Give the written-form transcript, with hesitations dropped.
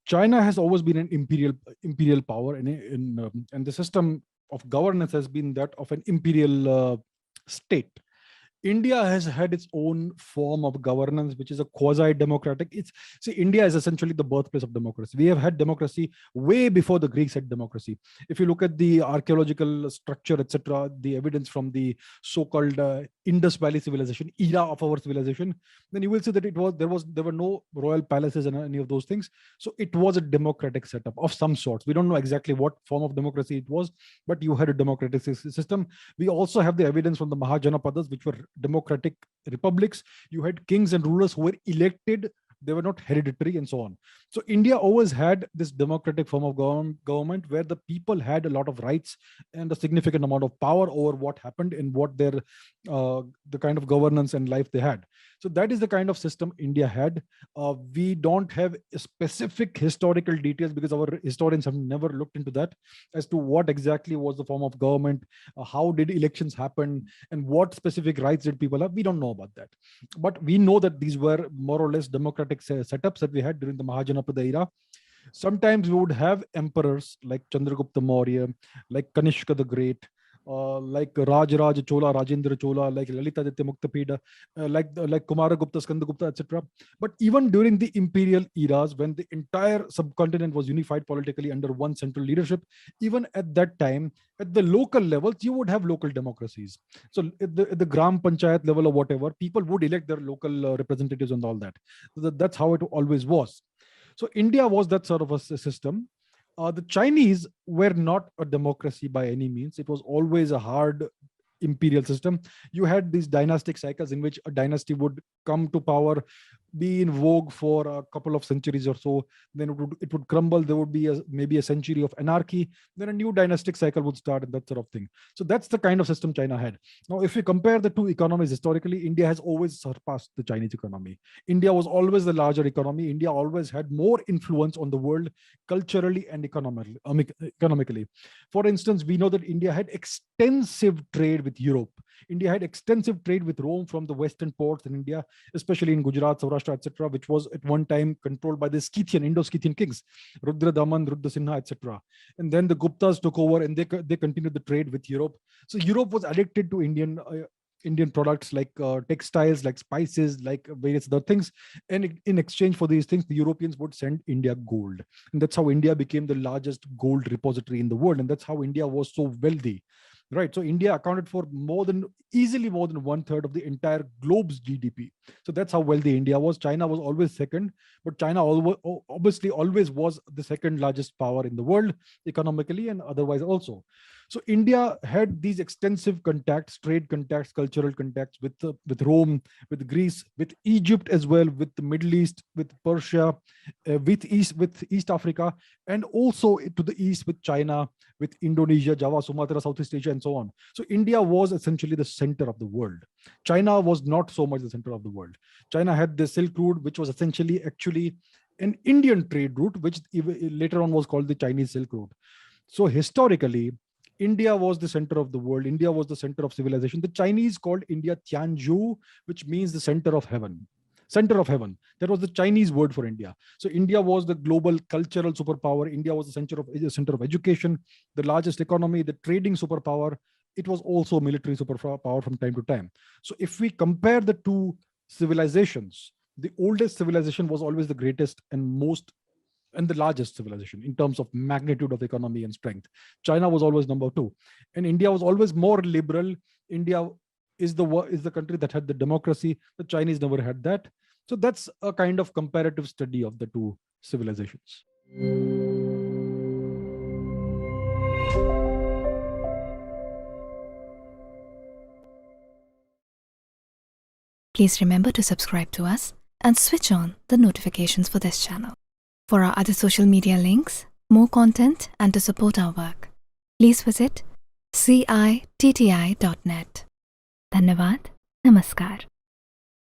China has always been an imperial power, and the system of governance has been that of an imperial state. India has had its own form of governance, which is a quasi-democratic. India is essentially the birthplace of democracy. We have had democracy way before the Greeks had democracy. If you look at the archaeological structure, etc., the evidence from the so-called Indus Valley civilization, era of our civilization, then you will see that there were no royal palaces and any of those things. So it was a democratic setup of some sort. We don't know exactly what form of democracy it was, but you had a democratic system. We also have the evidence from the Mahajanapadas, which were democratic republics. You had kings and rulers who were elected. They were not hereditary and so on. So India always had this democratic form of government where the people had a lot of rights and a significant amount of power over what happened and what the kind of governance and life they had. So that is the kind of system India had. We don't have specific historical details because our historians have never looked into that as to what exactly was the form of government, how did elections happen, and what specific rights did people have. We don't know about that. But we know that these were more or less democratic setups that we had during the Mahajanapada era. Sometimes we would have emperors like Chandragupta Maurya, like Kanishka the Great, like Rajaraja Chola, Rajendra Chola, like Lalitaditya Muktapida, like Kumaragupta, Skandagupta, etc. But even during the imperial eras, when the entire subcontinent was unified politically under one central leadership, even at that time, at the local levels, you would have local democracies. So at the Gram Panchayat level or whatever, people would elect their local representatives and all that. So that's how it always was. So India was that sort of a system. The Chinese were not a democracy by any means. It was always a hard imperial system. You had these dynastic cycles in which a dynasty would come to power, be in vogue for a couple of centuries or so, then it would crumble. There would be maybe a century of anarchy, then a new dynastic cycle would start and that sort of thing. So that's the kind of system China had. Now, if we compare the two economies historically, India has always surpassed the Chinese economy. India was always the larger economy. India always had more influence on the world culturally and economically. For instance, we know that India had extensive trade with Europe. India had extensive trade with Rome from the western ports in India, especially in Gujarat, Saurashtra, etc., which was at one time controlled by the Indo-Scythian kings, Rudra Daman, Rudra Sinha, etc. And then the Guptas took over and they continued the trade with Europe. So Europe was addicted to Indian products like textiles, like spices, like various other things. And in exchange for these things, the Europeans would send India gold. And that's how India became the largest gold repository in the world. And that's how India was so wealthy. Right. So India accounted for easily more than 1/3 of the entire globe's GDP. So that's how wealthy India was. China was always second, but China obviously always was the second largest power in the world, economically and otherwise also. So India had these extensive contacts, trade contacts, cultural contacts with Rome, with Greece, with Egypt as well, with the Middle East, with Persia, with East Africa, and also to the east with China, with Indonesia, Java, Sumatra, Southeast Asia, and so on. So India was essentially the center of the world. China was not so much the center of the world. China had the Silk Route, which was essentially actually an Indian trade route, which later on was called the Chinese Silk Route. So historically, India was the center of the world. India was the center of civilization. The Chinese called India Tianzhu, which means the center of heaven. Center of heaven. That was the Chinese word for India. So India was the global cultural superpower. India was the center of education, the largest economy, the trading superpower. It was also military superpower from time to time. So if we compare the two civilizations, the oldest civilization was always the greatest and the largest civilization in terms of magnitude of economy and strength. China was always number 2, and India was always more liberal. India is the country that had the democracy. The Chinese never had that. So that's a kind of comparative study of the two civilizations. Please remember to subscribe to us and switch on the notifications for this channel. For our other social media links, more content, and to support our work, please visit citti.net. Dhanyavad. Namaskar.